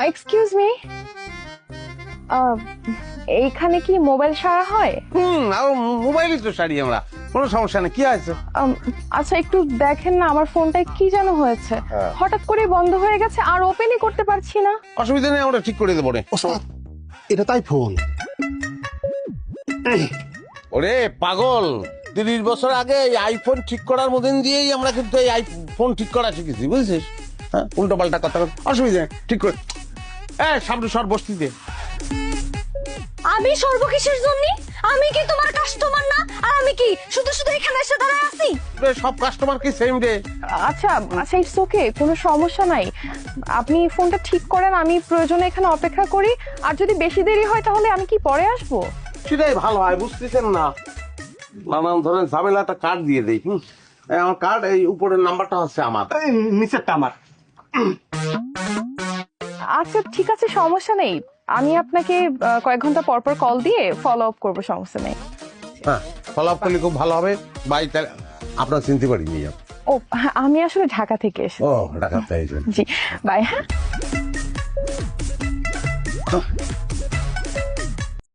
Excuse me, এইখানে কি mobile সারা হয়? আর মোবাইলই তো সারি আমরা, কোনো সমস্যা নেই। কি আছে? আচ্ছা একটু দেখেন না, আমার ফোনটায় কি যেন হয়েছে, হঠাৎ করে বন্ধ হয়ে গেছে আর ওপেনই করতে পারছি না। অসুবিধা নেই, আমরা ঠিক করে দেবো রে। এটা তাই ফোন। ওরে পাগল, 30 বছর আগে এই আইফোন ঠিক করার মধ্যে দিয়েই আমরা কিন্তু এই আইফোন ঠিক করা শিখেছি, বুঝছিস? হ্যাঁ, উল্টো পাল্টা কথা অসুবিধা নেই, ঠিক করে। সামনে সর বসতিতে। আমি সর্বকিসের জন্য? আমি কি তোমার কাস্টমার না? আর আমি কি শুধু শুধু এখানে এসে দাঁড়ায় আছি? সব কাস্টমার কি সেম রে? আচ্ছা আচ্ছা, ইটস ওকে, কোনো সমস্যা নাই। আপনি ফোনটা ঠিক করেন, আমি প্রয়োজনে এখানে অপেক্ষা করি। আর যদি বেশি দেরি হয় তাহলে আমি কি পরে আসবো? সেটাই ভালো হয়, বুঝতেছেন না? নানান ধরনের ঝামেলাটা কার্ড দিয়ে দেই। আমার কার্ড, এই উপরের নাম্বারটা হচ্ছে আমার, নিচেরটা আমার। আচ্ছা ঠিক আছে, সমস্যা নেই। আমি আপনাকে কয়েক ঘন্টা পর পর কল দিয়ে ফলো আপ করবো, সমস্যা নেই। হ্যাঁ, ফলো আপ করলে খুব ভালো হবে। বাই, তাহলে আপনার চিনতে পারিনি। ও হ্যাঁ, আমি আসলে ঢাকা থেকে এসেছি। ও, ঢাকা থেকে। জি বাই। হ্যাঁ